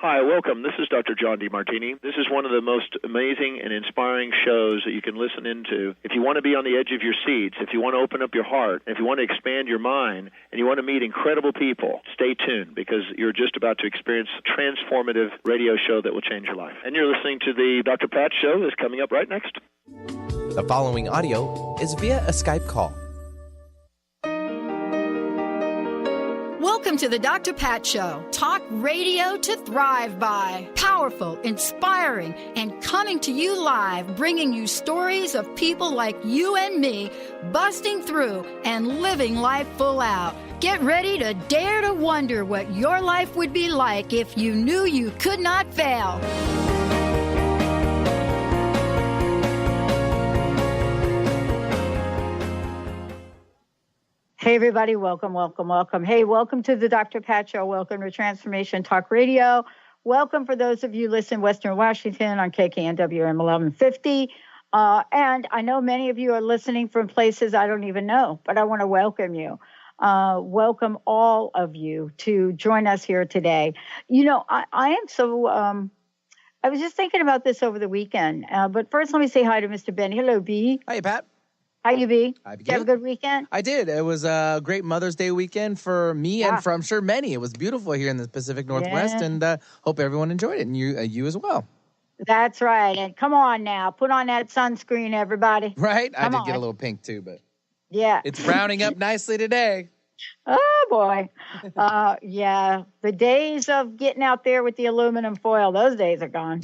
Hi, welcome. This is Dr. John DeMartini. This is one of the most amazing and inspiring shows that you can listen into. If you want to be on the edge of your seats, if you want to open up your heart, if you want to expand your mind, and you want to meet incredible people, stay tuned because you're just about to experience a transformative radio show that will change your life. And you're listening to the Dr. Pat Show that's coming up right next. The following audio is via a Skype call. Welcome to the Dr. Pat Show. Talk radio to thrive by. Powerful, inspiring, and coming to you live, bringing you stories of people like you and me, busting through and living life full out. Get ready to dare to wonder what your life would be like if you knew you could not fail. Hey, everybody. Welcome, welcome, welcome. Hey, welcome to the Dr. Pat Show. Welcome to Transformation Talk Radio. Welcome for those of you listening in Western Washington on KKNWM 1150. And I know many of you are listening from places I don't even know, but I want to welcome you. Welcome all of you to join us here today. You know, I am so, I was just thinking about this over the weekend. But first, let me say hi to Mr. Ben. Hello, B. Hi, Pat. How you be? Did you have a good weekend? I did. It was a great Mother's Day weekend for me and for, I'm sure, many. It was beautiful here in the Pacific Northwest, and hope everyone enjoyed it, and you as well. That's right. And come on now. Put on that sunscreen, everybody. Right? I did get a little pink, too, but yeah, it's browning up nicely today. Oh, boy. Yeah, the days of getting out there with the aluminum foil, those days are gone.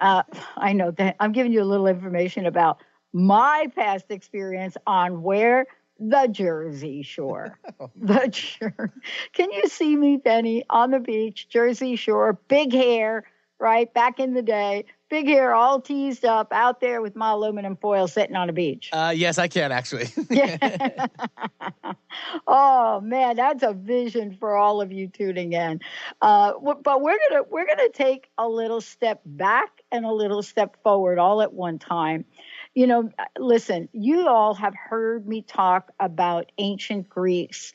I know that. I'm giving you a little information about my past experience on where? The Jersey Shore. The Jersey. Can you see me, Penny, on the beach, Jersey Shore, big hair, right? Back in the day, big hair, all teased up out there with my aluminum foil sitting on a beach. Yes, I can, actually. Yeah. Oh, man, that's a vision for all of you tuning in. But we're gonna take a little step back and a little step forward all at one time. You know, listen, you all have heard me talk about ancient Greek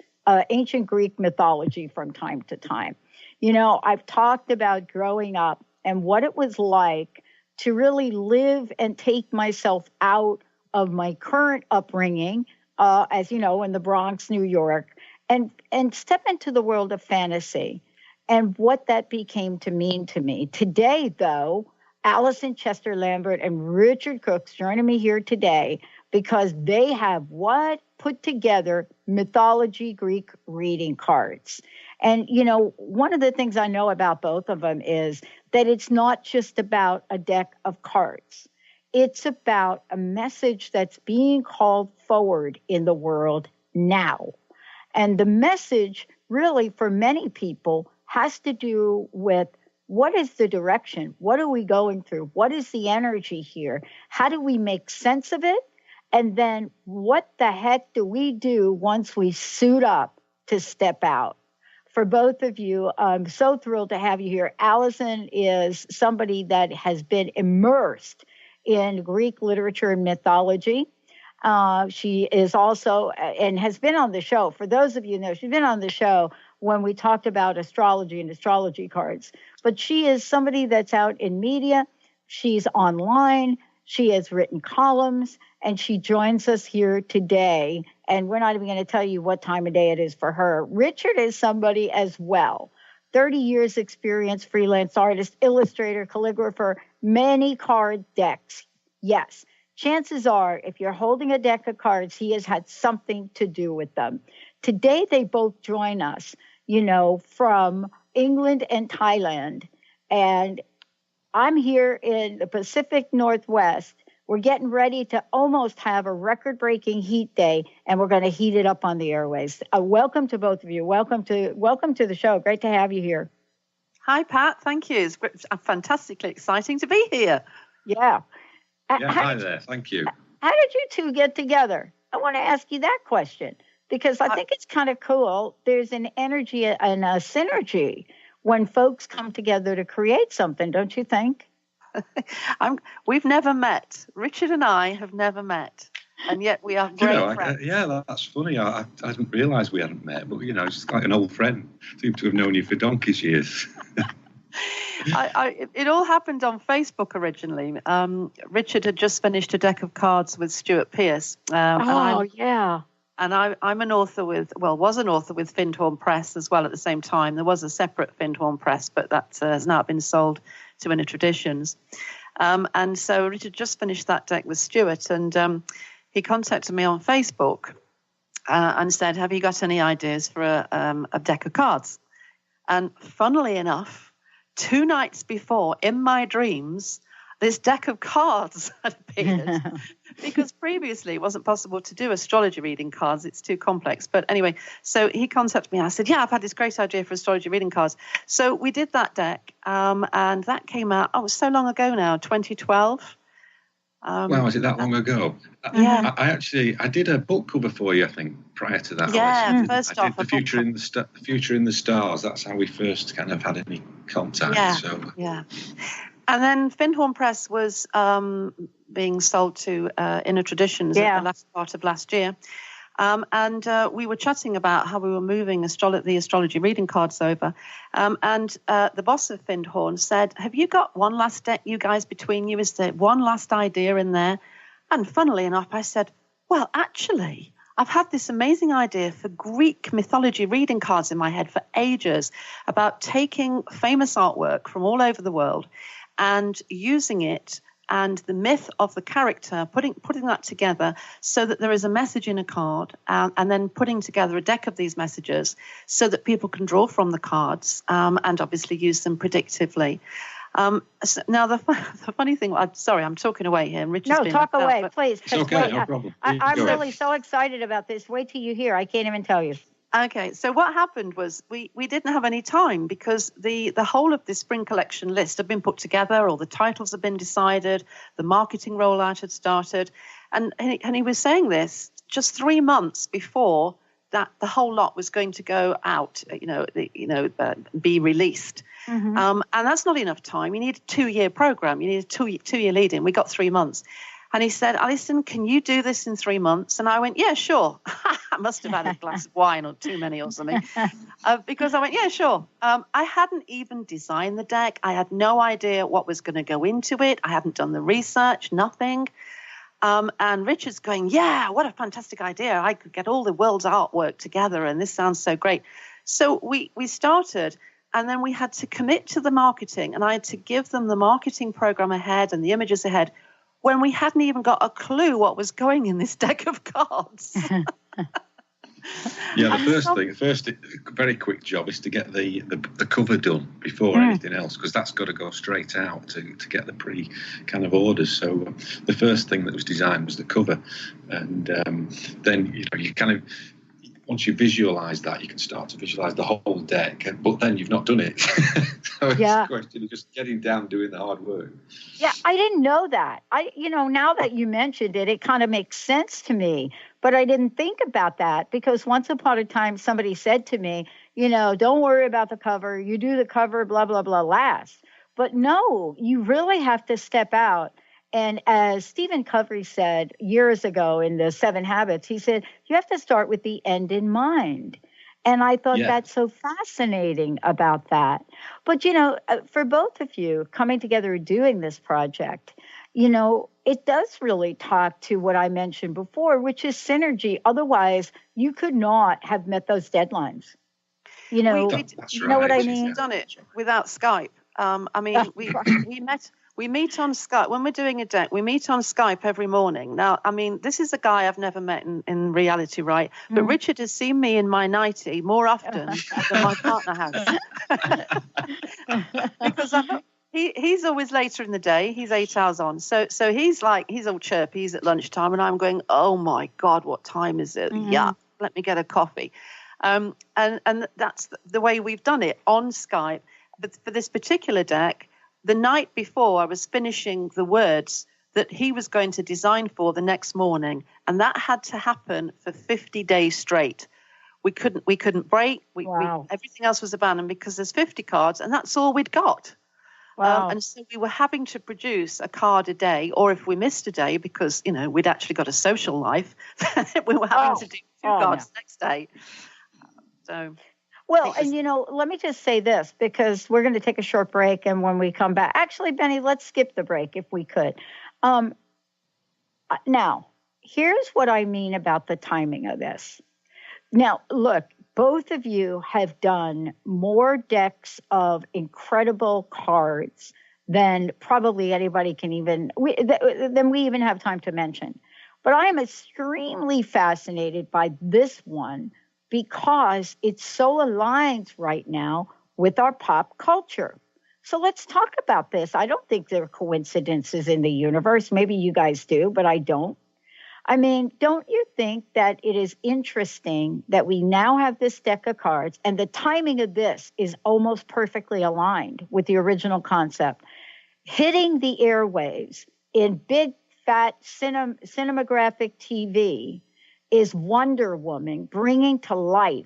mythology from time to time. You know, I've talked about growing up and what it was like to really live and take myself out of my current upbringing, as you know, in the Bronx, New York, and step into the world of fantasy and what that became to mean to me. Today, though, Alison, Chester Lambert, and Richard Cooks joining me here today because they have put together Mythology Greek reading cards. And, you know, one of the things I know about both of them is that it's not just about a deck of cards. It's about a message that's being called forward in the world now. And the message really for many people has to do with what is the direction? What are we going through? What is the energy here? How do we make sense of it? And then what the heck do we do once we suit up to step out? For both of you, I'm so thrilled to have you here. Alison is somebody that has been immersed in Greek literature and mythology. She is also, and has been on the show. For those of you who know, she's been on the show when we talked about astrology and astrology cards. But she is somebody that's out in media. She's online. She has written columns, and she joins us here today. And we're not even going to tell you what time of day it is for her. Richard is somebody as well. 30 years experience, freelance artist, illustrator, calligrapher, many card decks. Yes, chances are if you're holding a deck of cards, he has had something to do with them. Today, they both join us, you know, from England and Thailand. And I'm here in the Pacific Northwest. We're getting ready to almost have a record-breaking heat day, and we're going to heat it up on the airways. Welcome to both of you. Welcome to the show. Great to have you here. Hi, Pat. Thank you. It's fantastically exciting to be here. Yeah. Hi there. Thank you. How did you two get together? I want to ask you that question because I think it's kind of cool. There's an energy and a synergy when folks come together to create something, don't you think? We've never met. Richard and I have never met, and yet we are great friends. That's funny. I didn't realise we hadn't met, but, you know, it's like an old friend. I seem to have known you for donkey's years. It all happened on Facebook originally. Richard had just finished a deck of cards with Stuart Pearce. And I'm an author was an author with Findhorn Press as well at the same time. There was a separate Findhorn Press, but that has now been sold to Inner Traditions. And so Richard just finished that deck with Stuart, and he contacted me on Facebook and said, have you got any ideas for a deck of cards? And funnily enough, 2 nights before, in my dreams, this deck of cards had appeared because previously it wasn't possible to do astrology reading cards. It's too complex. But anyway, so he contacted me. I said, yeah, I've had this great idea for astrology reading cards. So we did that deck, and that came out, it was so long ago now, 2012. Wow, was it that long ago? Yeah. I did a book cover for you, I think, prior to that. Yeah, I did The Future in the Stars. That's how we first kind of had any contact. Yeah. And then Findhorn Press was being sold to Inner Traditions at the last part of last year. And we were chatting about how we were moving the astrology reading cards over. And the boss of Findhorn said, have you got one last deck, you guys, between you? Is there one last idea in there? And funnily enough, I said, well, actually, I've had this amazing idea for Greek mythology reading cards in my head for ages about taking famous artwork from all over the world and using it and the myth of the character, putting that together so that there is a message in a card, and then putting together a deck of these messages so that people can draw from the cards and obviously use them predictively. So now the funny thing, I'm talking away here. And Richard's no, talk away, please. It's okay, no problem. I'm really so excited about this. Wait till you hear. I can't even tell you. Okay, so what happened was we didn't have any time because the whole of the spring collection list had been put together, all the titles had been decided, the marketing rollout had started, and he was saying this just 3 months before that the whole lot was going to go out, be released. Mm-hmm. And that's not enough time. You need a 2-year program. You need a two-year lead in. We got 3 months. And he said, Alison, can you do this in 3 months? And I went, yeah, sure. I must have had a glass of wine or too many or something. Because I went, yeah, sure. I hadn't even designed the deck. I had no idea what was going to go into it. I hadn't done the research, nothing. And Richard's going, yeah, what a fantastic idea. I could get all the world's artwork together, and this sounds so great. So we started, and then we had to commit to the marketing, and I had to give them the marketing program ahead and the images ahead when we hadn't even got a clue what was going in this deck of cards. Yeah, the first very quick job is to get the cover done before anything else, because that's got to go straight out to get the pre kind of orders. So the first thing that was designed was the cover, and then you kind of, once you visualize that, you can start to visualize the whole deck, but then you've not done it. So it's a question of just getting down, doing the hard work. Yeah, I didn't know that. Now that you mentioned it, it kind of makes sense to me, but I didn't think about that because once upon a time somebody said to me, don't worry about the cover. You do the cover, blah, blah, blah, last. But no, you really have to step out. And as Stephen Covey said years ago in the 7 Habits, he said, you have to start with the end in mind. And I thought that's so fascinating about that. But, for both of you coming together and doing this project, it does really talk to what I mentioned before, which is synergy. Otherwise, you could not have met those deadlines. You know what I mean? Yeah. We've done it without Skype. We meet on Skype. When we're doing a deck, we meet on Skype every morning. Now, this is a guy I've never met in reality, right? But Richard has seen me in my nightie more often than my partner has. Because he's always later in the day. He's 8 hours on. So he's all chirpy. He's at lunchtime. And I'm going, oh, my God, what time is it? Yeah, let me get a coffee. And that's the way we've done it on Skype. But for this particular deck, the night before, I was finishing the words that he was going to design for the next morning, and that had to happen for 50 days straight. We couldn't break. Everything else was abandoned because there's 50 cards, and that's all we'd got. Wow. And so we were having to produce a card a day, or if we missed a day because we'd actually got a social life, we were having to do 2 cards next day. So. Well, and let me just say this, because we're going to take a short break, and when we come back, actually, Benny, let's skip the break if we could. Now, here's what I mean about the timing of this. Now, look, both of you have done more decks of incredible cards than probably anybody can even, than we even have time to mention. But I am extremely fascinated by this one because it so aligns right now with our pop culture. So let's talk about this. I don't think there are coincidences in the universe. Maybe you guys do, but I don't. I mean, don't you think that it is interesting that we now have this deck of cards, and the timing of this is almost perfectly aligned with the original concept? Hitting the airwaves in big, fat cinematographic TV is Wonder Woman bringing to life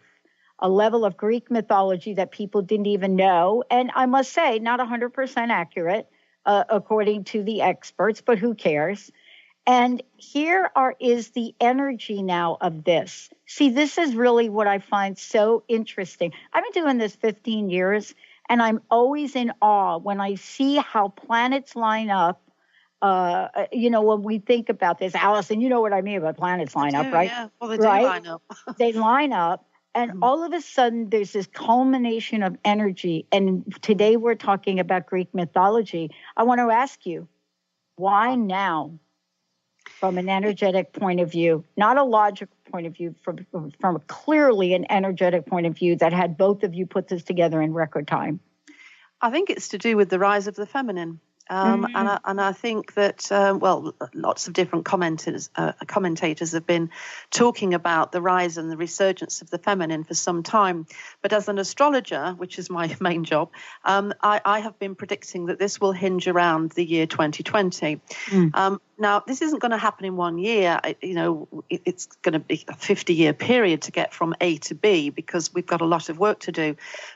a level of Greek mythology that people didn't even know. And I must say, not 100% accurate, according to the experts, but who cares? And here is the energy now of this. See, this is really what I find so interesting. I've been doing this 15 years, and I'm always in awe when I see how planets line up. When we think about this, Alison, you know what I mean about planets line up, right? Yeah, well, they do line up. They line up, and all of a sudden there's this culmination of energy. And today we're talking about Greek mythology. I want to ask you, why now? From an energetic point of view, not a logical point of view, from clearly an energetic point of view that had both of you put this together in record time. I think it's to do with the rise of the feminine. And I think that, lots of different commentators have been talking about the rise and the resurgence of the feminine for some time. But as an astrologer, which is my main job, I have been predicting that this will hinge around the year 2020. Now, this isn't going to happen in 1 year. It's going to be a 50-year period to get from A to B, because we've got a lot of work to do.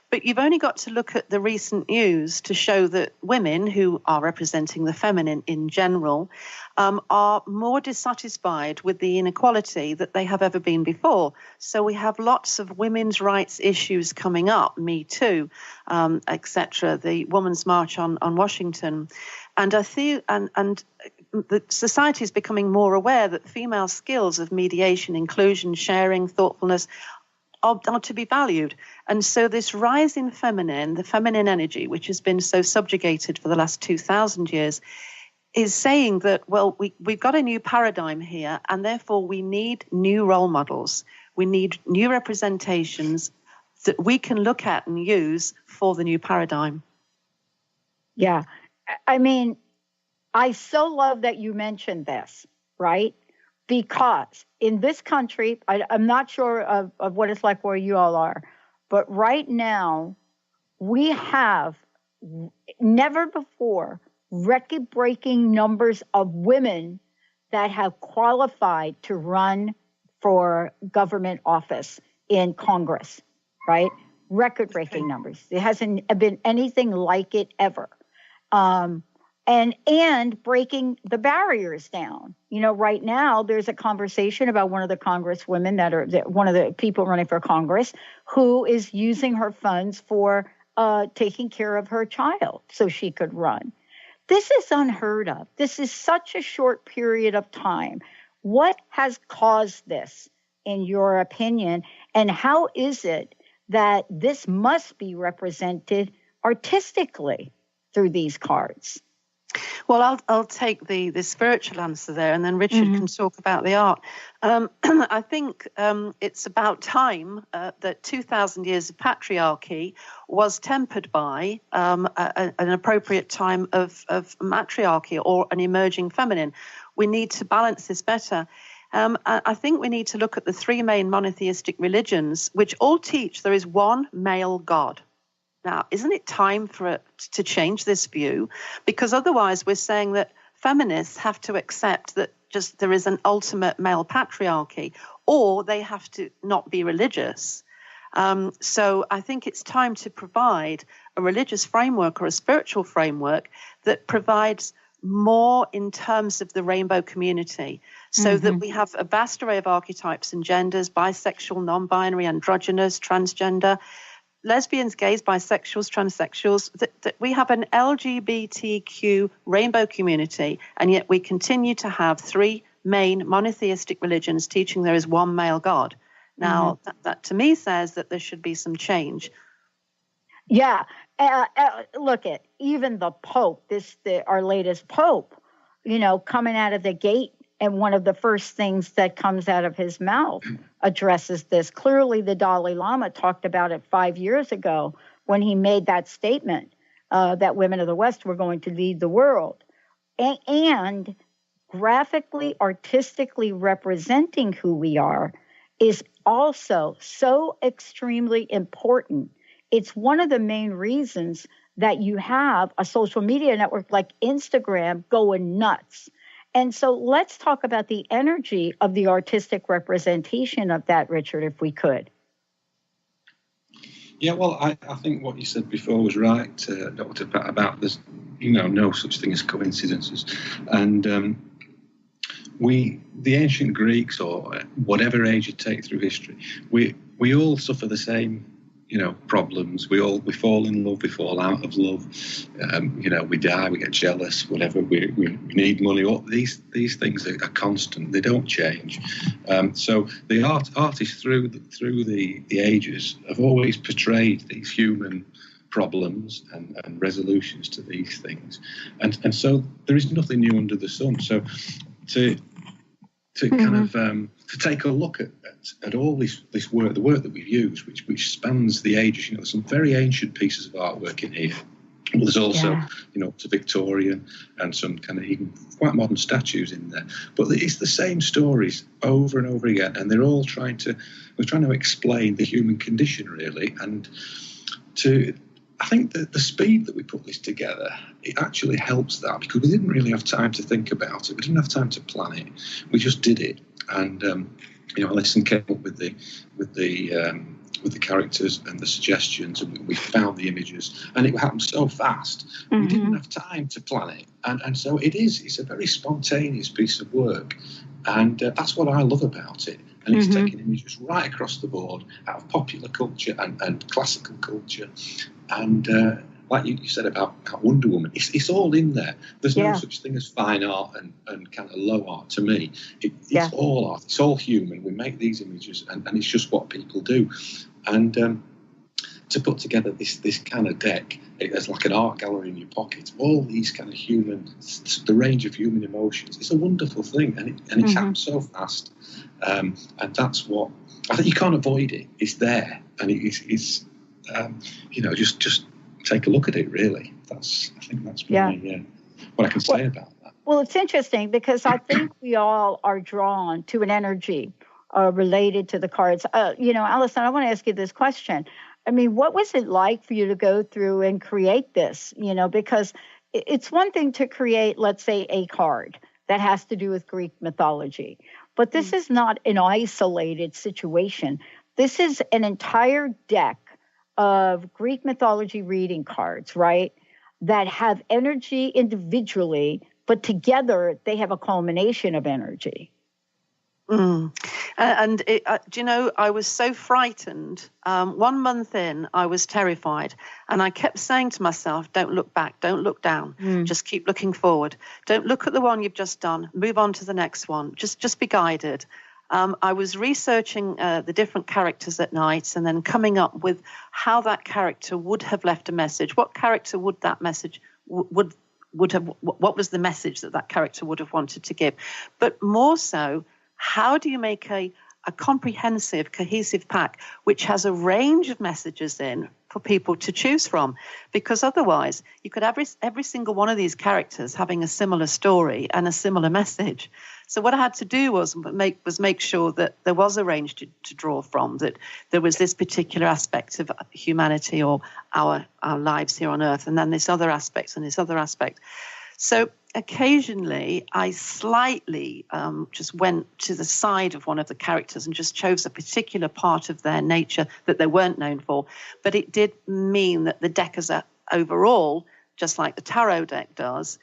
But you've only got to look at the recent news to show that women who are representing the feminine in general are more dissatisfied with the inequality that they have ever been before. So we have lots of women's rights issues coming up, Me Too, etc., the Women's March on Washington. And I think, and the society is becoming more aware that female skills of mediation, inclusion, sharing, thoughtfulness are to be valued. And so this rise in feminine, the feminine energy, which has been so subjugated for the last 2,000 years, is saying that, well, we've got a new paradigm here, and therefore we need new role models. We need new representations that we can look at and use for the new paradigm. Yeah. I mean, I so love that you mentioned this, right? Because in this country, I'm not sure of what it's like where you all are, but right now we have never before record-breaking numbers of women that have qualified to run for government office in Congress, right? Record-breaking numbers. There hasn't been anything like it ever. And breaking the barriers down. Right now there's a conversation about one of the congresswomen one of the people running for Congress who is using her funds for taking care of her child so she could run. This is unheard of. This is such a short period of time. What has caused this, in your opinion, and how is it that this must be represented artistically through these cards? Well, I'll take the spiritual answer there, and then Richard can talk about the art. I think it's about time that 2,000 years of patriarchy was tempered by an appropriate time of matriarchy or an emerging feminine. We need to balance this better. I think we need to look at the three main monotheistic religions, which all teach there is one male God. Now, isn't it time for it to change this view? Because otherwise we're saying that feminists have to accept that just there is an ultimate male patriarchy, or they have to not be religious. So I think it's time to provide a religious framework or a spiritual framework that provides more in terms of the rainbow community, so that we have a vast array of archetypes and genders, bisexual, non-binary, androgynous, transgender, lesbians, gays, bisexuals, transsexuals, that we have an LGBTQ rainbow community, and yet we continue to have 3 main monotheistic religions teaching there is one male God. Now, that to me says that there should be some change. Yeah. Look at even the Pope, our latest Pope, coming out of the gate, and one of the first things that comes out of his mouth addresses this. Clearly, the Dalai Lama talked about it 5 years ago when he made that statement that women of the West were going to lead the world. And graphically, artistically representing who we are is also so extremely important. It's one of the main reasons that you have a social media network like Instagram going nuts. And so let's talk about the energy of the artistic representation of that, Richard, if we could. Yeah, well, I think what you said before was right, Dr. Pat, about there's, no such thing as coincidences. And the ancient Greeks, or whatever age you take through history, we all suffer the same problems. We fall in love, we fall out of love. We die, we get jealous, whatever. We need money. All these things are constant. They don't change. So the artists through the ages have always portrayed these human problems and resolutions to these things, and so there is nothing new under the sun. So to kind of to take a look at all this work, the work that we've used, which spans the ages. There's some very ancient pieces of artwork in here. But there's also, to Victorian and some kind of even quite modern statues in there. But it's the same stories over and over again, and they're all trying to explain the human condition, really. And I think that the speed that we put this together, it actually helps that, because we didn't really have time to think about it. We didn't have time to plan it. We just did it. And Alison came up with the characters and the suggestions, and we found the images, and it happened so fast. We didn't have time to plan it, and so it's a very spontaneous piece of work, and that's what I love about it. And it's taking images right across the board out of popular culture and classical culture, and like you said about Wonder Woman, it's all in there. There's no such thing as fine art and kind of low art to me. It's all art. It's all human. We make these images, and it's just what people do. And to put together this kind of deck, it's like an art gallery in your pocket. All these kind of the range of human emotions. It's a wonderful thing, and it's happened so fast. And that's what I think. You can't avoid it. It's there, and it's just take a look at it, really. I think that's what I can say about that. Well, it's interesting because I think we all are drawn to an energy related to the cards. Alison, I want to ask you this question. I mean, what was it like for you to go through and create this? Because it's one thing to create, let's say, a card that has to do with Greek mythology, but this is not an isolated situation. This is an entire deck of Greek mythology reading cards, right, that have energy individually, but together they have a culmination of energy. And I was so frightened. 1 month in, I was terrified. And I kept saying to myself, don't look back, don't look down. Just keep looking forward. Don't look at the one you've just done. Move on to the next one. Just be guided. I was researching the different characters at night and then coming up with how that character would have left a message. What character would that message would have? What was the message that character would have wanted to give? But more so, how do you make a comprehensive, cohesive pack which has a range of messages in for people to choose from? Because otherwise, you could have every single one of these characters having a similar story and a similar message. So what I had to do was make sure that there was a range to draw from, that there was this particular aspect of humanity or our lives here on Earth, and then this other aspect and this other aspect. So occasionally I slightly just went to the side of one of the characters and just chose a particular part of their nature that they weren't known for. But it did mean that the deck as a overall, just like the tarot deck does,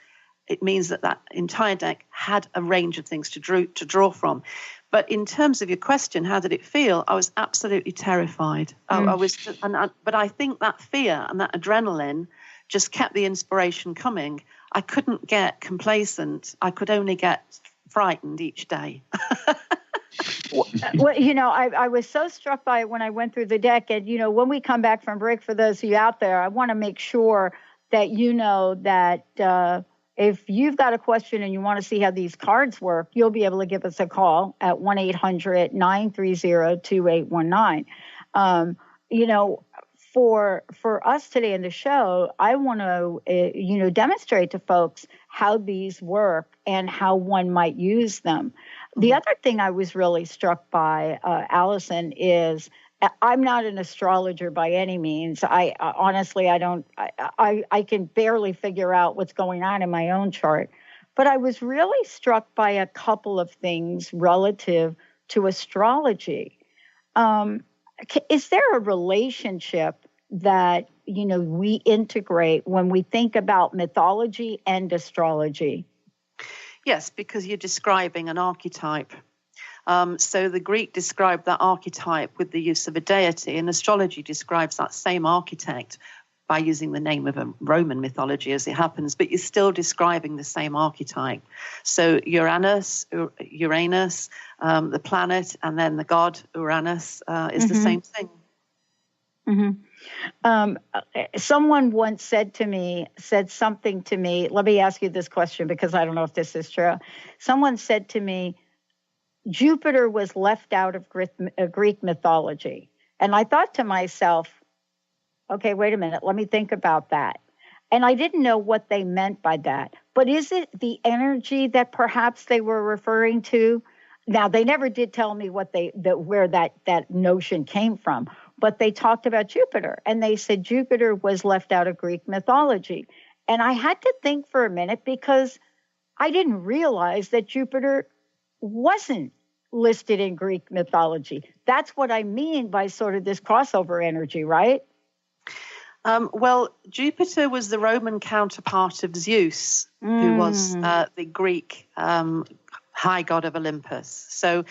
it means that entire deck had a range of things to draw from. But in terms of your question, how did it feel? I was absolutely terrified. But I think that fear and that adrenaline just kept the inspiration coming. I couldn't get complacent. I could only get frightened each day. Well, I was so struck by it when I went through the deck. And, when we come back from break, for those of you out there, I want to make sure that you know that if you've got a question and you want to see how these cards work, you'll be able to give us a call at 1-800-930-2819. For us today in the show, I want to, demonstrate to folks how these work and how one might use them. The other thing I was really struck by, Alison, is I'm not an astrologer by any means. I honestly, I can barely figure out what's going on in my own chart. But I was really struck by a couple of things relative to astrology. Is there a relationship that, we integrate when we think about mythology and astrology? Yes, because you're describing an archetype. So the Greek described that archetype with the use of a deity, and astrology describes that same architect by using the name of a Roman mythology as it happens, but you're still describing the same archetype. So Uranus, the planet, and then the god Uranus is the same thing. Someone once said something to me. Let me ask you this question because I don't know if this is true. Someone said to me, Jupiter was left out of Greek mythology. And I thought to myself, okay, wait a minute, let me think about that. And I didn't know what they meant by that. But is it the energy that perhaps they were referring to? Now, they never did tell me where that notion came from, but they talked about Jupiter, and they said Jupiter was left out of Greek mythology. And I had to think for a minute because I didn't realize that Jupiter wasn't listed in Greek mythology. That's what I mean by sort of this crossover energy, right? Well, Jupiter was the Roman counterpart of Zeus, who was the Greek high god of Olympus. So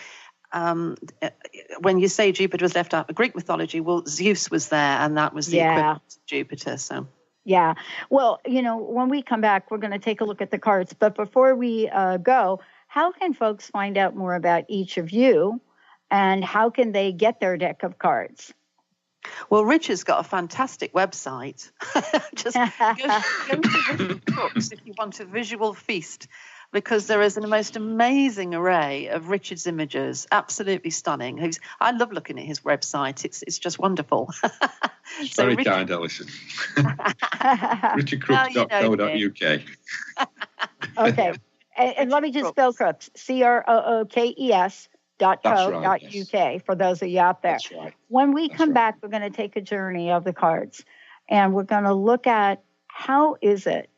when you say Jupiter was left out of Greek mythology, well, Zeus was there, and that was the equivalent of Jupiter. So. Yeah. Well, when we come back, we're going to take a look at the cards. But before we go, how can folks find out more about each of you, and how can they get their deck of cards? Well, Richard's got a fantastic website. Just go to Richard Crooks if you want a visual feast, because there is a most amazing array of Richard's images, absolutely stunning. I love looking at his website. It's just wonderful. It's very kind, Alison. RichardCrooks.co.uk. Okay. And let me just spell Crooks, CROOKES.co.uk for those of you out there. That's right. When we come back, we're going to take a journey of the cards, and we're going to look at how is it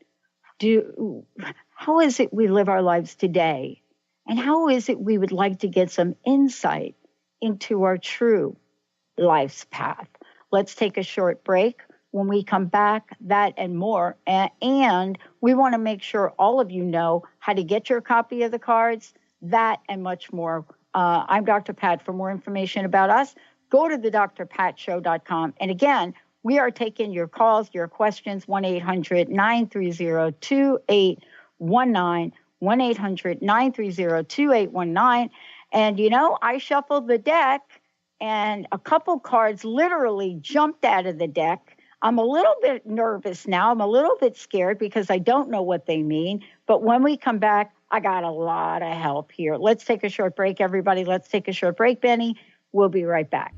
we live our lives today, and how is it we would like to get some insight into our true life's path. Let's take a short break. When we come back, that and more. And we want to make sure all of you know how to get your copy of the cards, that and much more. I'm Dr. Pat. For more information about us, go to thedrpatshow.com. And again, we are taking your calls, your questions, 1-800-930-2819, 1-800-930-2819. And, I shuffled the deck, and a couple cards literally jumped out of the deck. I'm a little bit nervous now. I'm a little bit scared because I don't know what they mean. But when we come back, I got a lot of help here. Let's take a short break, everybody. Let's take a short break, Benny. We'll be right back.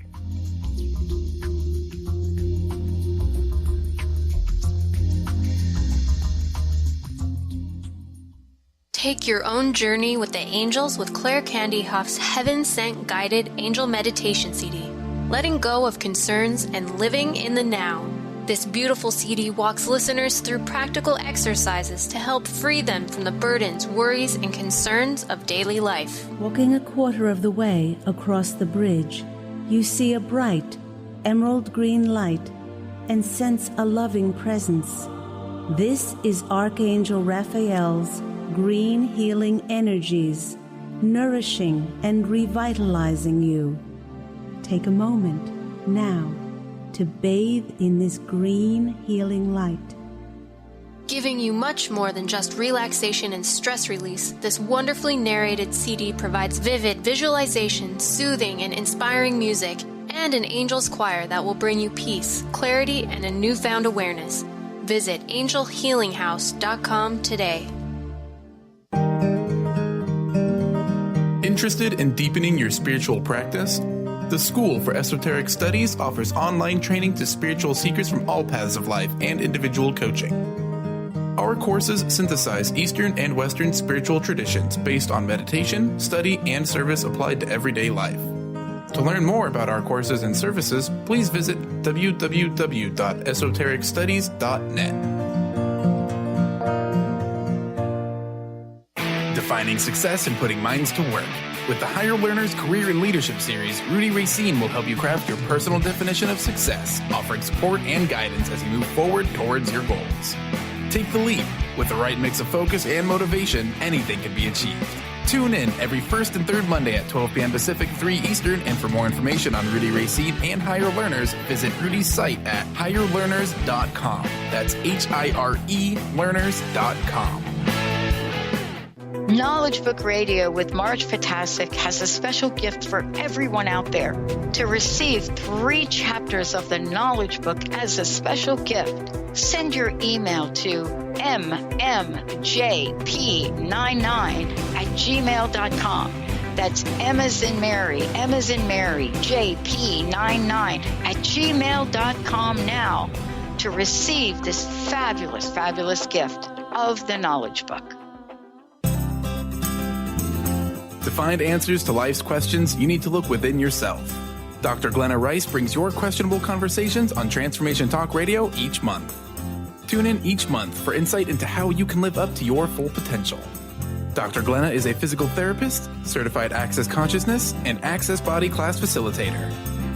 Take your own journey with the angels with Claire Candy Huff's Heaven Sent Guided Angel Meditation CD, letting go of concerns and living in the now. This beautiful CD walks listeners through practical exercises to help free them from the burdens, worries, and concerns of daily life. Walking a quarter of the way across the bridge, you see a bright, emerald green light and sense a loving presence. This is Archangel Raphael's green healing energies, nourishing and revitalizing you. Take a moment now to bathe in this green healing light. Giving you much more than just relaxation and stress release, this wonderfully narrated CD provides vivid visualization, soothing and inspiring music, and an angel's choir that will bring you peace, clarity, and a newfound awareness. Visit angelhealinghouse.com today. Interested in deepening your spiritual practice? The School for Esoteric Studies offers online training to spiritual seekers from all paths of life and individual coaching. Our courses synthesize Eastern and Western spiritual traditions based on meditation, study, and service applied to everyday life. To learn more about our courses and services, please visit www.esotericstudies.net. Defining success and putting minds to work. With the Higher Learners Career and Leadership Series, Rudy Racine will help you craft your personal definition of success, offering support and guidance as you move forward towards your goals. Take the leap. With the right mix of focus and motivation, anything can be achieved. Tune in every first and third Monday at 12 p.m. Pacific, 3 Eastern, and for more information on Rudy Racine and Higher Learners, visit Rudy's site at higherlearners.com. That's HIRE learners.com. Knowledge Book Radio with Marge Fatasic has a special gift for everyone out there. To receive 3 chapters of the Knowledge Book as a special gift, send your email to mmjp99@gmail.com. That's M as in Mary, JP99@gmail.com now to receive this fabulous, fabulous gift of the Knowledge Book. To find answers to life's questions, you need to look within yourself. Dr. Glenna Rice brings your questionable conversations on Transformation Talk Radio each month. Tune in each month for insight into how you can live up to your full potential. Dr. Glenna is a physical therapist, certified Access Consciousness, and Access Body Class Facilitator.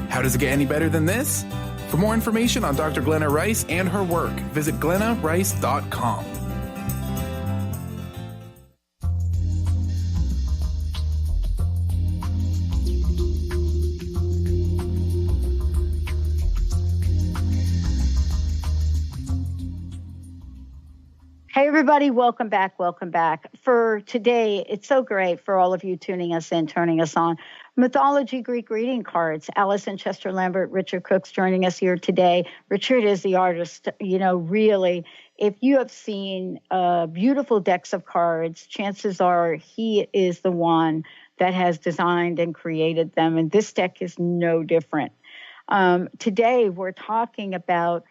How does it get any better than this? For more information on Dr. Glenna Rice and her work, visit glennarice.com. Hey, everybody, welcome back. Welcome back. For today, it's so great for all of you tuning us in, turning us on. Mythology Greek reading cards. Alison, Chester Lambert, Richard Cook's joining us here today. Richard is the artist. You know, really, if you have seen beautiful decks of cards, chances are he is the one that has designed and created them. And this deck is no different. Today, we're talking about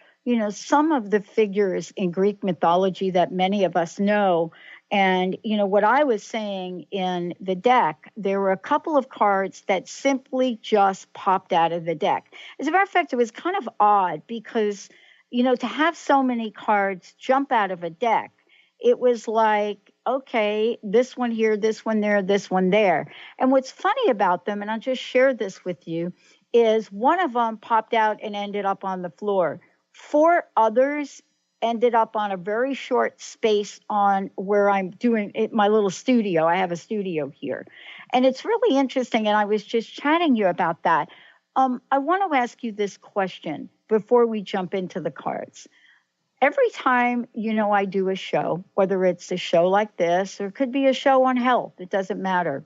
some of the figures in Greek mythology that many of us know. And, what I was saying in the deck, there were a couple of cards that simply just popped out of the deck. As a matter of fact, it was kind of odd because, to have so many cards jump out of a deck, it was like, okay, this one here, this one there, this one there. And what's funny about them, and I'll just share this with you, is one of them popped out and ended up on the floor. 4 others ended up on a very short space on where I'm doing it, my little studio. I have a studio here. And it's really interesting, and I was just chatting you about that. I want to ask you this question before we jump into the cards. Every time, I do a show, whether it's a show like this or it could be a show on health, it doesn't matter.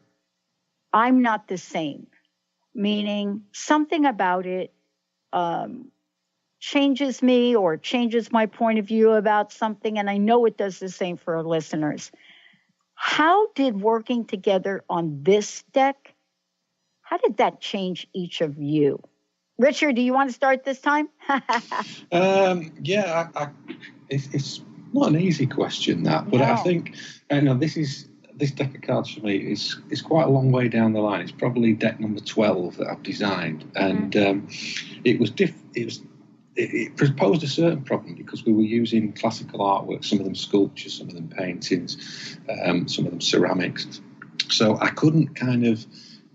I'm not the same, meaning something about it changes me or changes my point of view about something, and I know it does the same for our listeners. How did working together on this deck, how did that change each of you? Richard, do you want to start this time? It's not an easy question, that, but no. I think this deck of cards for me is quite a long way down the line. It's probably deck number 12 that I've designed, and it posed a certain problem because we were using classical artwork, some of them sculptures, some of them paintings, some of them ceramics. So I couldn't kind of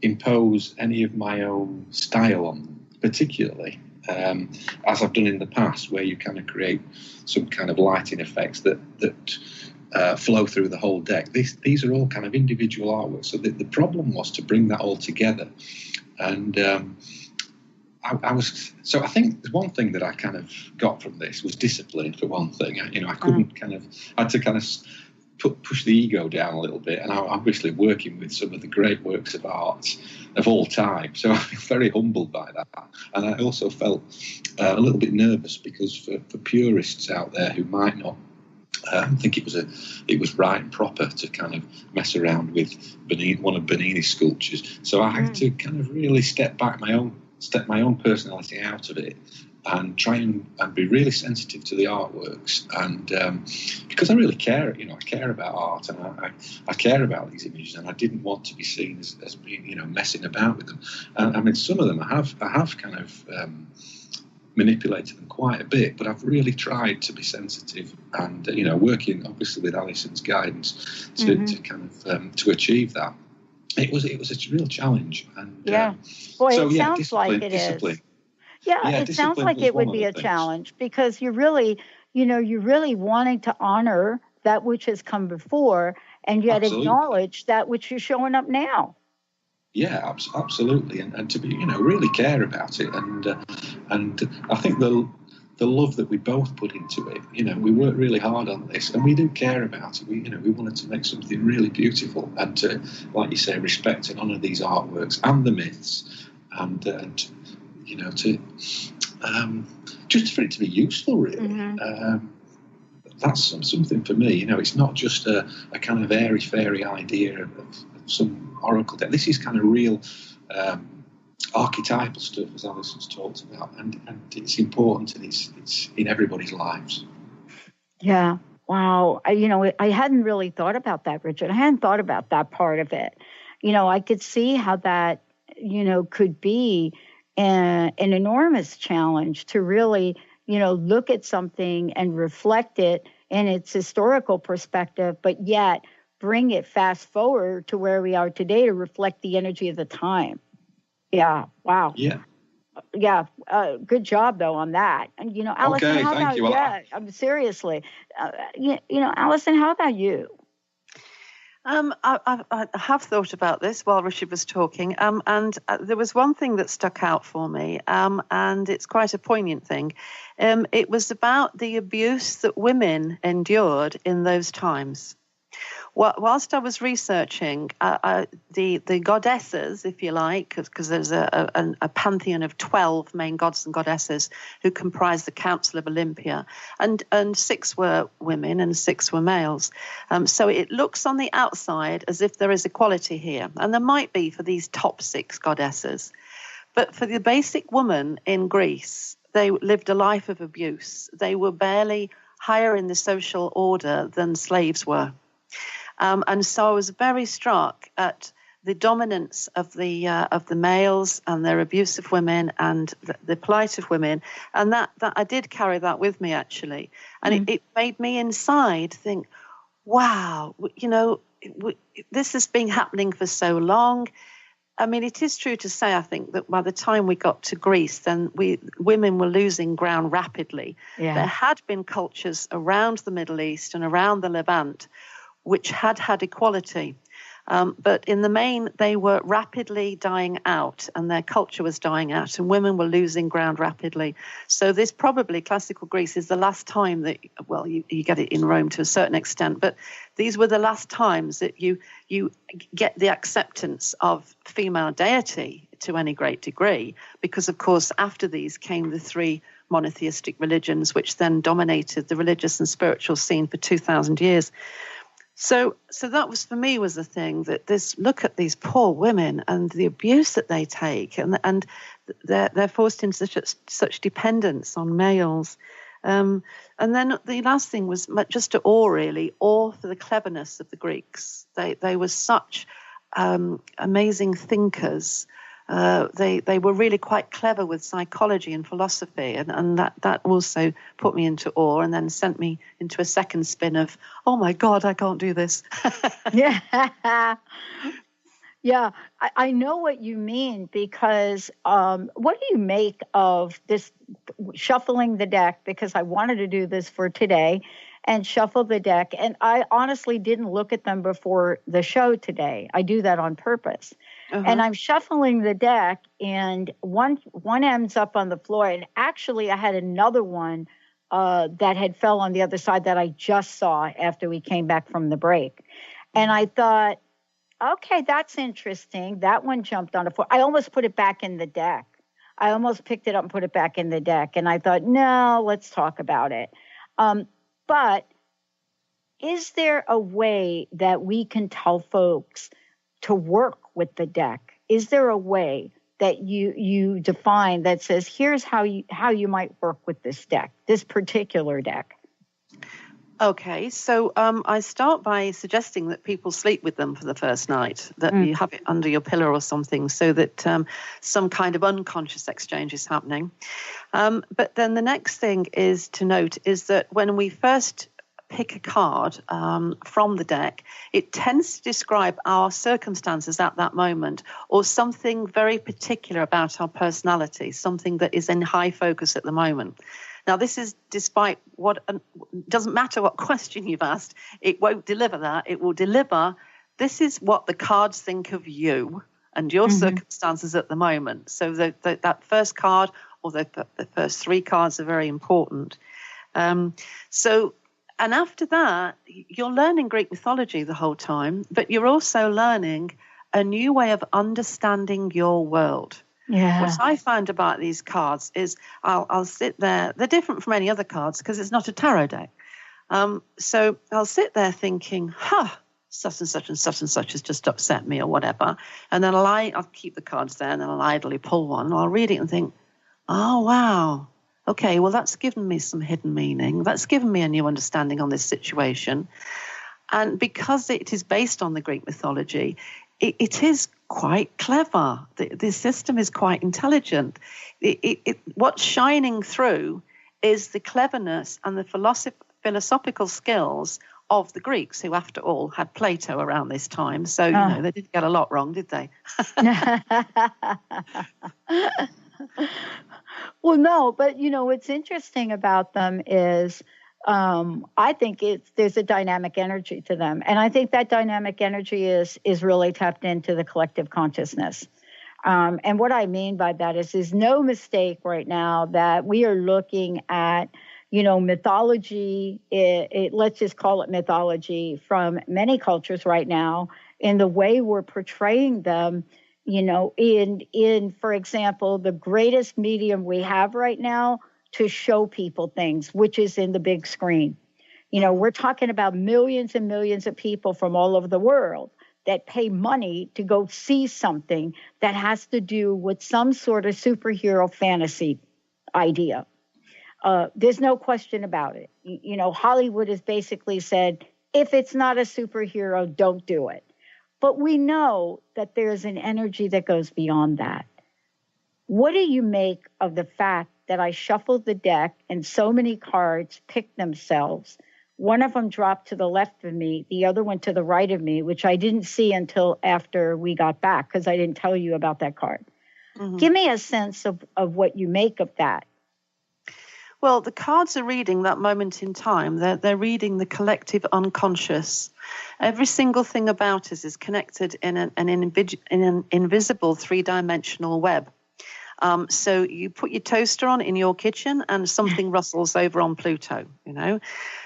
impose any of my own style on them, particularly as I've done in the past, where you kind of create some kind of lighting effects that flow through the whole deck. These are all kind of individual artworks. So the problem was to bring that all together. And I think the one thing that I kind of got from this was discipline, for one thing. I couldn't I had to kind of push the ego down a little bit, and I'm obviously working with some of the great works of art of all time, so I feel very humbled by that. And I also felt a little bit nervous because for purists out there who might not think it was right and proper to kind of mess around with one of Bernini's sculptures, so I had to kind of really step my own personality out of it and try and be really sensitive to the artworks, and because I really care, I care about art, and I care about these images, and I didn't want to be seen as being, messing about with them. And I mean, some of them I have kind of manipulated them quite a bit, but I've really tried to be sensitive, and working obviously with Alison's guidance to kind of to achieve that. It was a real challenge, and sounds like it is. Yeah, it sounds like it would be a challenge, because you're really wanting to honor that which has come before, and yet acknowledge that which you're showing up now. Yeah, absolutely, and to be really care about it, and I think the love that we both put into it, we worked really hard on this, and we do care about it. We wanted to make something really beautiful, and to, like you say, respect and honour these artworks and the myths, and to just for it to be useful, really. That's something for me. It's not just a kind of airy fairy idea of some oracle deck. This is kind of real archetypal stuff, as Alison's talked about, and it's important, and it's in everybody's lives. Yeah. Wow. I hadn't really thought about that, Richard. I hadn't thought about that part of it. I could see how that could be an enormous challenge to really, look at something and reflect it in its historical perspective, but yet bring it fast forward to where we are today to reflect the energy of the time. Yeah. Wow. Yeah. Yeah. Good job though on that. And Alison, okay, how about you? Seriously, Alison, how about you? I have thought about this while Richard was talking, and there was one thing that stuck out for me, and it's quite a poignant thing. It was about the abuse that women endured in those times. Whilst I was researching the goddesses, if you like, because there's a pantheon of 12 main gods and goddesses who comprise the Council of Olympia, and 6 were women and 6 were males. So it looks on the outside as if there is equality here, and there might be for these top 6 goddesses. But for the basic woman in Greece, they lived a life of abuse. They were barely higher in the social order than slaves were. And so I was very struck at the dominance of the males and their abuse of women and the plight of women, and that I did carry that with me, actually, and it made me inside think, wow, this has been happening for so long. I mean, it is true to say, I think, that by the time we got to Greece, then women were losing ground rapidly. Yeah. There had been cultures around the Middle East and around the Levant which had equality. But in the main, they were rapidly dying out, and their culture was dying out, and women were losing ground rapidly. So this probably, classical Greece, is the last time that, well, you get it in Rome to a certain extent, but these were the last times that you get the acceptance of female deity to any great degree, because, of course, after these came the 3 monotheistic religions, which then dominated the religious and spiritual scene for 2,000 years. So that was, for me, was the thing, that look at these poor women and the abuse that they take, and they're forced into such dependence on males. And then the last thing was just awe, really, awe for the cleverness of the Greeks. They were such amazing thinkers. They were really quite clever with psychology and philosophy, and that also put me into awe, and then sent me into a second spin of, oh my God, I can't do this. Yeah. Yeah, I know what you mean, because what do you make of this shuffling the deck? Because I wanted to do this for today, and shuffle the deck. And I honestly didn't look at them before the show today. I do that on purpose. And I'm shuffling the deck, and one ends up on the floor. And actually, I had another one that had fell on the other side that I just saw after we came back from the break. And I thought, okay, that's interesting. That one jumped on the floor. I almost put it back in the deck. I almost picked it up and put it back in the deck. And I thought, no, let's talk about it. But is there a way that we can tell folks to work with the deck? Is there a way that you define that says, here's how you might work with this deck, this particular deck? Okay, so I start by suggesting that people sleep with them for the first night, that you have it under your pillow or something, so that some kind of unconscious exchange is happening. But then the next thing is to note is that when we first pick a card from the deck, it tends to describe our circumstances at that moment, or something very particular about our personality, something that is in high focus at the moment. Now, this is despite doesn't matter what question you've asked, it won't deliver that. It will deliver, this is what the cards think of you and your circumstances at the moment. So that first card, or the first three cards, are very important. And after that, you're learning Greek mythology the whole time, but you're also learning a new way of understanding your world. Yeah. What I find about these cards is I'll sit there. They're different from any other cards because it's not a tarot deck. So I'll sit there thinking, such and such and such and such has just upset me or whatever. And then I'll keep the cards there and then I'll idly pull one and I'll read it and think, oh, wow. Okay, well, that's given me some hidden meaning. That's given me a new understanding on this situation. And because it is based on the Greek mythology, it is quite clever. The system is quite intelligent. What's shining through is the cleverness and the philosophical skills of the Greeks, who, after all, had Plato around this time. So, you know, they didn't get a lot wrong, did they? Well, no, but, you know, what's interesting about them is I think there's a dynamic energy to them. And I think that dynamic energy is really tapped into the collective consciousness. And what I mean by that is there's no mistake right now that we are looking at, you know, mythology, let's just call it mythology, from many cultures right now, in the way we're portraying them. You know, in, for example, the greatest medium we have right now to show people things, which is in the big screen. You know, we're talking about millions and millions of people from all over the world that pay money to go see something that has to do with some sort of superhero fantasy idea. There's no question about it. You know, Hollywood has basically said, if it's not a superhero, don't do it. But we know that there's an energy that goes beyond that. What do you make of the fact that I shuffled the deck and so many cards picked themselves? One of them dropped to the left of me, the other one to the right of me, which I didn't see until after we got back because I didn't tell you about that card. Give me a sense of what you make of that. Well, the cards are reading that moment in time. They're reading the collective unconscious. Every single thing about us is connected in an invisible three-dimensional web. So you put your toaster on in your kitchen and something rustles over on Pluto, you know.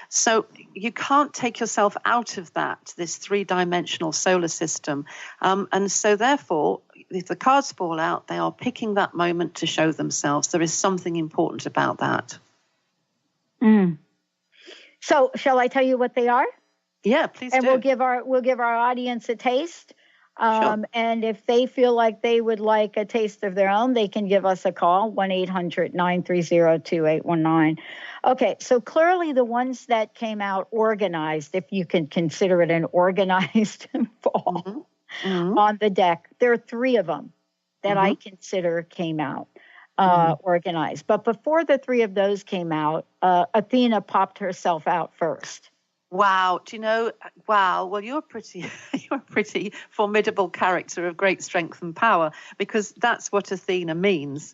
So you can't take yourself out of this three-dimensional solar system. And so therefore, if the cards fall out, they are picking that moment to show themselves. There is something important about that. So shall I tell you what they are? Yeah, please do. And we'll give our audience a taste. Sure. And if they feel like they would like a taste of their own, they can give us a call, 1-800-930-2819. Okay, so clearly the ones that came out organized, if you can consider it an organized fall on the deck, there are three of them that I consider came out organized. But before the three of those came out, Athena popped herself out first. Wow. Do you know, wow. Well, you're a pretty formidable character of great strength and power, because that's what Athena means.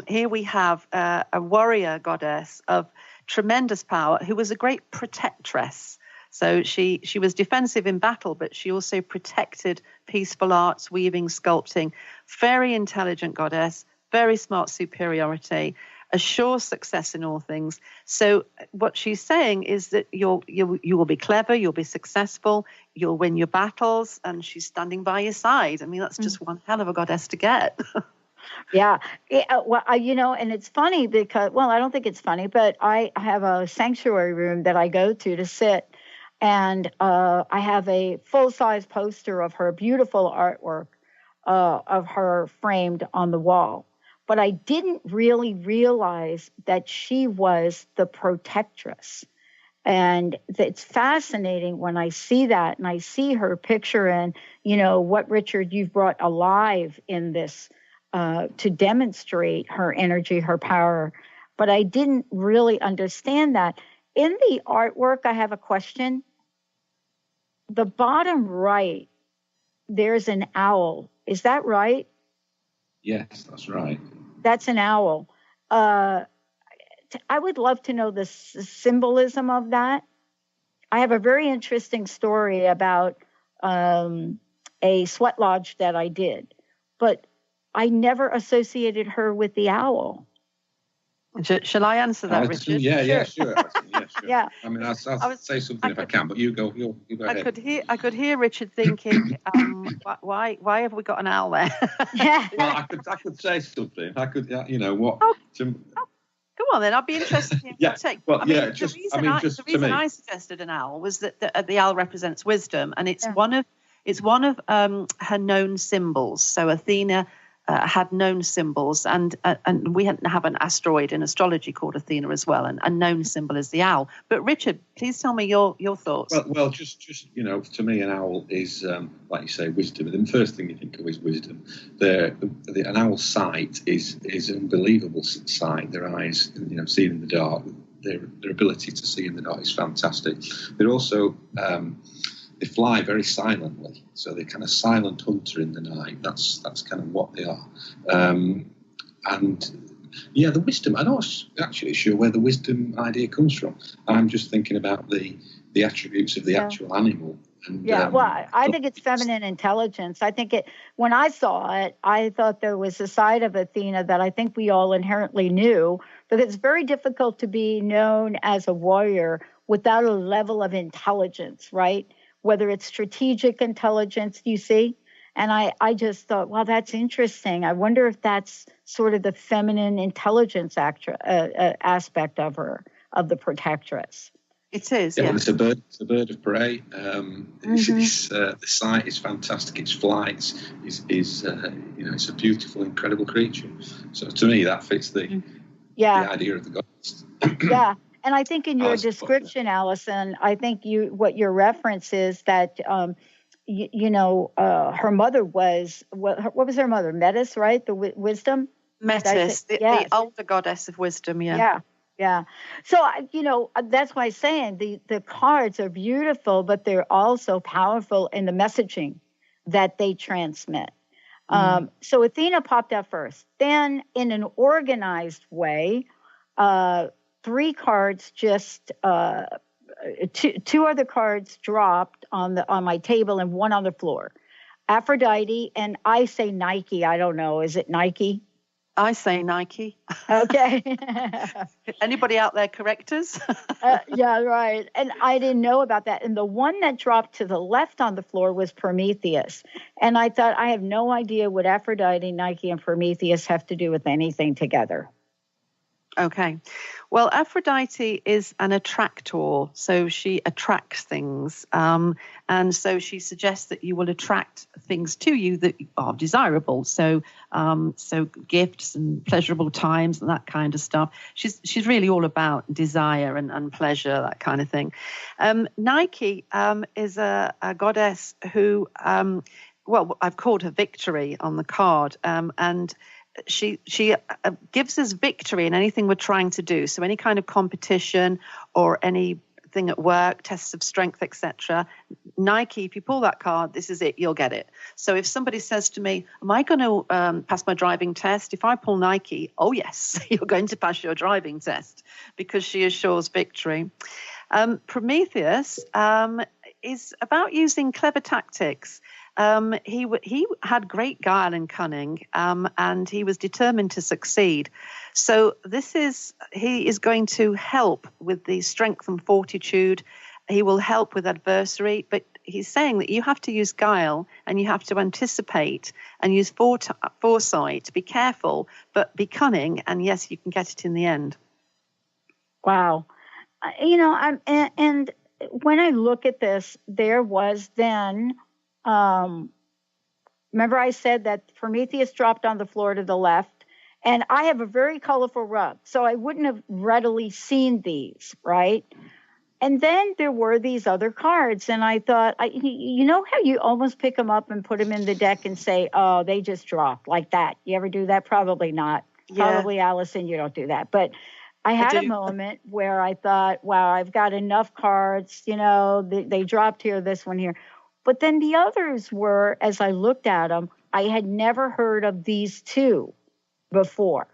Here we have a warrior goddess of tremendous power, who was a great protectress. So she was defensive in battle, but she also protected peaceful arts, weaving, sculpting. Very intelligent goddess, very smart superiority, a sure success in all things. So what she's saying is that you will be clever, you'll be successful, you'll win your battles, and she's standing by your side. I mean, that's just one hell of a goddess to get. Yeah. Well, and it's funny because, well, I don't think it's funny, but I have a sanctuary room that I go to sit. And I have a full-size poster of her, beautiful artwork of her framed on the wall. But I didn't really realize that she was the protectress. And it's fascinating when I see that and I see her picture and, what, Richard, you've brought alive in this to demonstrate her energy, her power. But I didn't really understand that. In the artwork, I have a question. The bottom right, there's an owl. Is that right? Yes, that's right. That's an owl. I would love to know the symbolism of that. I have a very interesting story about a sweat lodge that I did, but I never associated her with the owl. Shall I answer that, Richard? Yeah, sure. Yeah. I mean, I'll say something if I can, but you go ahead. I could hear Richard thinking, why have we got an owl there? Yeah. Well, I could say something. I could, what? Come on, then. I'd be interested in your take. The reason I suggested an owl was that the owl represents wisdom, and it's one of her known symbols. So Athena had known symbols, and we have an asteroid in astrology called Athena as well, and a known symbol is the owl. But Richard, please tell me your thoughts. Well, just to me, an owl is like you say, wisdom. And the first thing you think of is wisdom. An owl's sight is an unbelievable sight. Their eyes, seeing in the dark, their ability to see in the dark is fantastic. They're also they fly very silently, so they're kind of silent hunter in the night. That's kind of what they are. The wisdom, I'm not actually sure where the wisdom idea comes from. I'm just thinking about the attributes of the actual animal. And, I think it's feminine intelligence. I think when I saw it, I thought there was a side of Athena that I think we all inherently knew, but it's very difficult to be known as a warrior without a level of intelligence, right? Whether it's strategic intelligence, you see? And I just thought, well, that's interesting. I wonder if that's sort of the feminine intelligence aspect of her, of the protectress. It is, yeah. Well, it's a bird of prey. The sight is fantastic. Its flight is it's a beautiful, incredible creature. So to me, that fits the idea of the goddess. Yeah. And I think in your description, Alison, I think what your reference is that, her mother was, what was her mother? Metis, right? The wisdom? Metis, the older goddess of wisdom, yeah. Yeah. So, that's why I'm saying the cards are beautiful, but they're also powerful in the messaging that they transmit. So Athena popped up first. Then in an organized way, 3 cards just two other cards dropped on my table and 1 on the floor. Aphrodite, and I say Nike. I don't know. Is it Nike? I say Nike. Okay. Anybody out there correct us? Yeah, right. And I didn't know about that. And the one that dropped to the left on the floor was Prometheus. And I thought, I have no idea what Aphrodite, Nike, and Prometheus have to do with anything together. Okay. Well, Aphrodite is an attractor, so she attracts things. And so she suggests that you will attract things to you that are desirable. So gifts and pleasurable times and that kind of stuff. She's really all about desire and pleasure, that kind of thing. Nike is a goddess who, I've called her Victory on the card, and she gives us victory in anything we're trying to do. So any kind of competition or any thing at work, tests of strength, etc. Nike, if you pull that card, this is it, you'll get it. So if somebody says to me, am I going to pass my driving test? If I pull Nike, oh yes, you're going to pass your driving test, because she assures victory. Prometheus is about using clever tactics. He had great guile and cunning, and he was determined to succeed. So he is going to help with the strength and fortitude. He will help with adversary, but he's saying that you have to use guile and you have to anticipate and use foresight. Be careful, but be cunning, and yes, you can get it in the end. Wow. And when I look at this, there was then, remember I said that Prometheus dropped on the floor to the left, and I have a very colorful rug, so I wouldn't have readily seen these, right? And then there were these other cards, and I thought, you know how you almost pick them up and put them in the deck and say, oh, they just dropped like that. You ever do that? Probably not. Yeah. Probably, Alison, you don't do that. But I had a moment where I thought, wow, I've got enough cards, they dropped here, this one here. But then the others were, as I looked at them, I had never heard of these two before.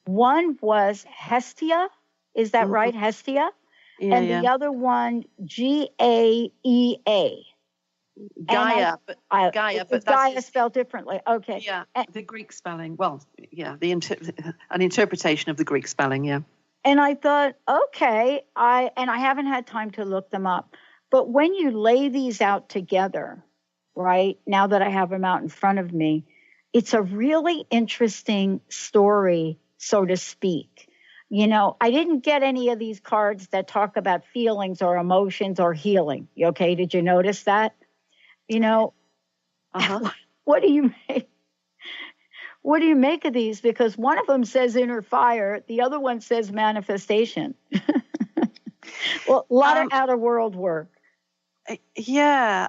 One was Hestia. Is that right? Hestia? Yeah, and the other one, Gaea. Gaia, but Gaia spelled differently. Okay. Yeah, the Greek spelling. Well, yeah, an interpretation of the Greek spelling. Yeah. And I thought, okay, I haven't had time to look them up, but when you lay these out together, right now that I have them out in front of me, it's a really interesting story, so to speak. I didn't get any of these cards that talk about feelings or emotions or healing. Okay, did you notice that? What do you make? What do you make of these? Because one of them says inner fire, the other one says manifestation. Well, a lot of outer world work. Yeah.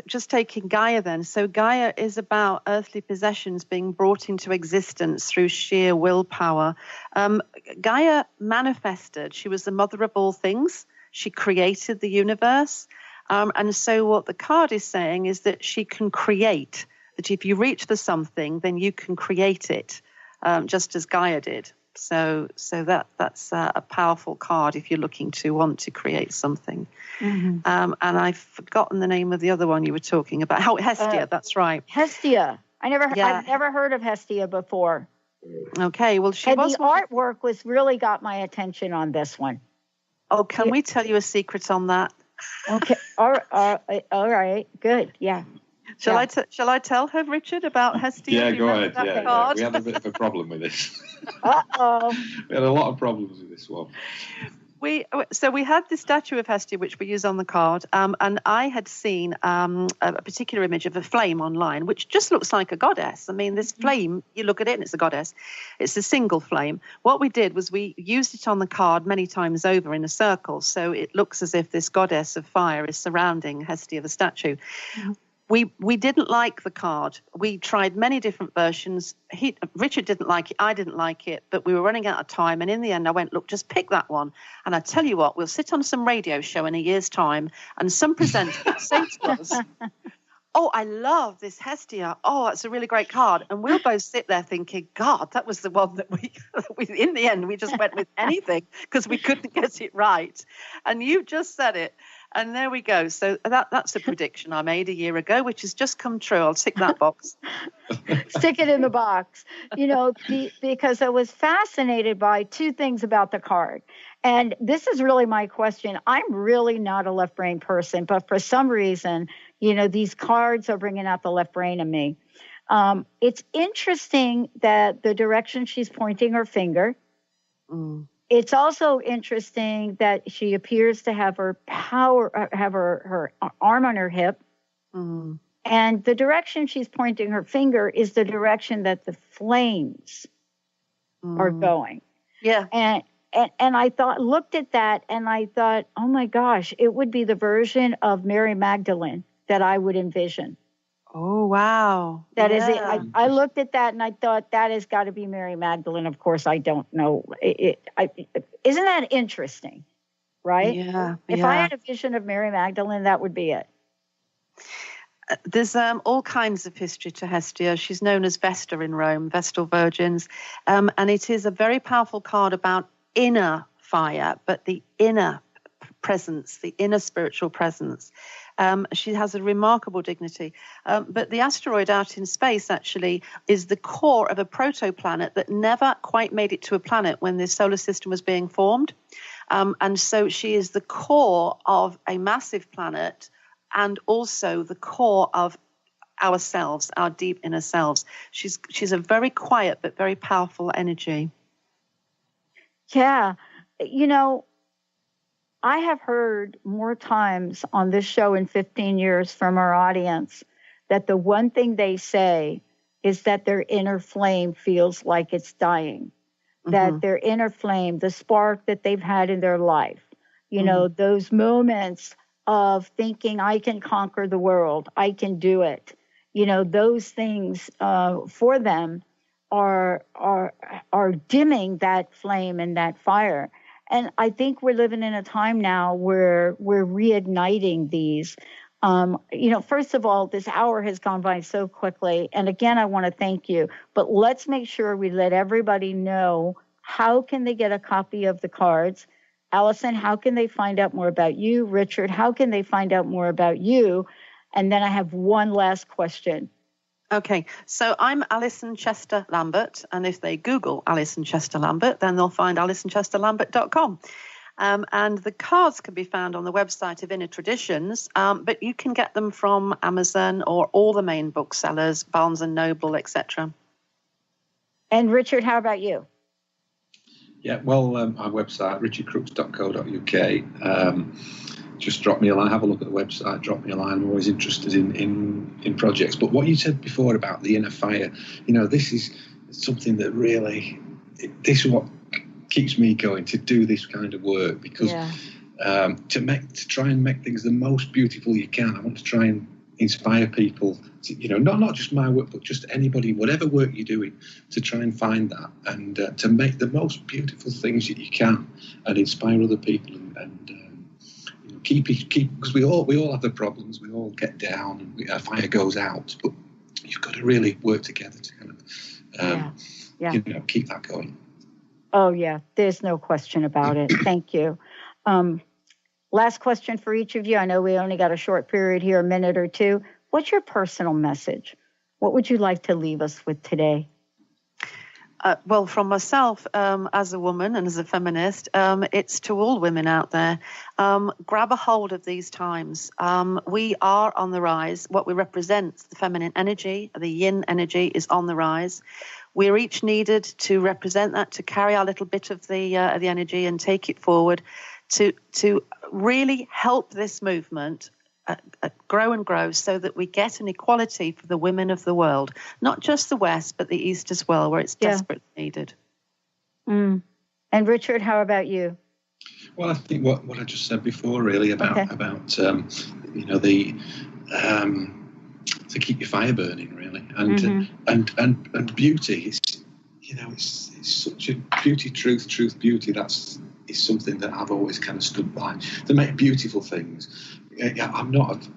Just taking Gaia then. So Gaia is about earthly possessions being brought into existence through sheer willpower. Gaia manifested. She was the mother of all things. She created the universe. And so what the card is saying is that she can create, that if you reach for something, then you can create it, just as Gaia did. So that's a powerful card if you're looking to want to create something. Mm-hmm. And I've forgotten the name of the other one you were talking about. Oh, Hestia, that's right. Hestia. I've never heard of Hestia before. Okay, well, the artwork was really got my attention on this one. Oh, can we tell you a secret on that? Okay. All right. Good. Yeah. Shall I tell her, Richard, about Hestia? Yeah, go ahead. Yeah. We had a bit of a problem with this. Uh-oh. We had a lot of problems with this one. We had the statue of Hestia, which we use on the card, and I had seen a particular image of a flame online, which just looks like a goddess. I mean, this flame, you look at it and it's a goddess. It's a single flame. What we did was we used it on the card many times over in a circle, so it looks as if this goddess of fire is surrounding Hestia, the statue. Mm-hmm. We didn't like the card. We tried many different versions. Richard didn't like it. I didn't like it, but we were running out of time. And in the end, I went, look, just pick that one. And I tell you what, we'll sit on some radio show in a year's time, and some presenter will say to us, oh, I love this Hestia. Oh, that's a really great card. And we'll both sit there thinking, God, that was the one that we in the end, we just went with anything because we couldn't get it right. And you just said it. And there we go. So that's a prediction I made a year ago, which has just come true. I'll tick that box. Stick it in the box. Because I was fascinated by two things about the card. And this is really my question. I'm really not a left brain person, but for some reason, these cards are bringing out the left brain in me. It's interesting that the direction she's pointing her finger. It's also interesting that she appears to have her her arm on her hip. Mm. And the direction she's pointing her finger is the direction that the flames are going. Yeah. And I looked at that and I thought, oh my gosh, it would be the version of Mary Magdalene that I would envision. Oh, wow. That is it. I looked at that and I thought that has got to be Mary Magdalene. Of course, I don't know. Isn't that interesting? Right? Yeah. If I had a vision of Mary Magdalene, that would be it. There's all kinds of history to Hestia. She's known as Vesta in Rome, Vestal Virgins. And it is a very powerful card about inner fire, but the inner presence, the inner spiritual presence. She has a remarkable dignity. But the asteroid out in space actually is the core of a protoplanet that never quite made it to a planet when the solar system was being formed. And so she is the core of a massive planet and also the core of ourselves, our deep inner selves. She's a very quiet but very powerful energy. Yeah. You know, I have heard more times on this show in 15 years from our audience that the one thing they say is that their inner flame feels like it's dying, that their inner flame, the spark that they've had in their life, you know, those moments of thinking I can conquer the world, I can do it. You know, those things for them are dimming that flame and that fire. And I think we're living in a time now where we're reigniting these. You know, first of all, this hour has gone by so quickly. And again, I want to thank you. But let's make sure we let everybody know how can they get a copy of the cards. Alison, how can they find out more about you? Richard, how can they find out more about you? And then I have one last question. Okay, so I'm Alison Chester Lambert, and if they Google Alison Chester Lambert, then they'll find AlisonChesterLambert.com. And the cards can be found on the website of Inner Traditions, but you can get them from Amazon or all the main booksellers, Barnes & Noble, etc. And Richard, how about you? Yeah, well, our website, richardcrooks.co.uk. Just drop me a line, have a look at the website, drop me a line. I'm always interested in projects. But what you said before about the inner fire, you know, this is something that really, this is what keeps me going to do this kind of work, because to try and make things the most beautiful you can. I want to try and inspire people to, you know, not just my work, but just anybody, whatever work you're doing, to try and find that and to make the most beautiful things that you can and inspire other people and you know, keep because we all have the problems, we all get down and our fire goes out, but you've got to really work together to kind of you know, keep that going. Oh yeah, there's no question about it. Thank you. Last question for each of you. I know we only got a short period here, a minute or two. What's your personal message? What would you like to leave us with today? Well, from myself, as a woman and as a feminist, it's to all women out there. Grab a hold of these times. We are on the rise. What we represent, the feminine energy, the yin energy, is on the rise. We're each needed to represent that, to carry our little bit of the energy and take it forward, to really help this movement grow and grow, so that we get an equality for the women of the world, not just the West, but the East as well, where it's desperately needed. And Richard, how about you? Well, I think what I just said before, really, about you know, the to keep your fire burning, really, and beauty is, you know, it's such a beauty, truth, beauty. Is something that I've always kind of stood by, to make beautiful things. I'm not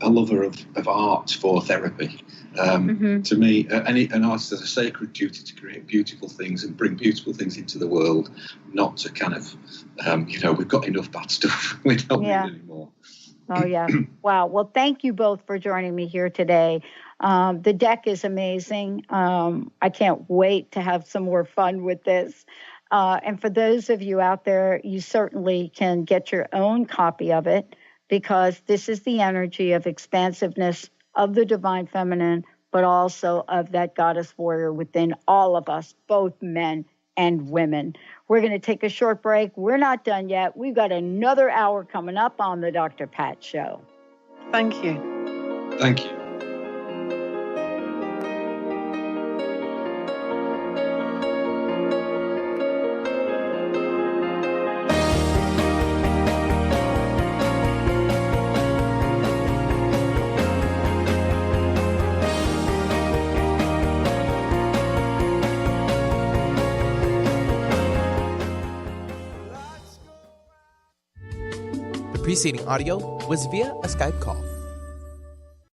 a lover of art for therapy. To me, an artist has a sacred duty to create beautiful things and bring beautiful things into the world, not to kind of, you know, we've got enough bad stuff. We don't need anymore. Oh, yeah. Wow. Well, thank you both for joining me here today. The deck is amazing. I can't wait to have some more fun with this. And for those of you out there, you certainly can get your own copy of it, because this is the energy of expansiveness of the divine feminine, but also of that goddess warrior within all of us, both men and women. We're going to take a short break. We're not done yet. We've got another hour coming up on the Dr. Pat Show. Thank you. Thank you. preceding audio was via a Skype call.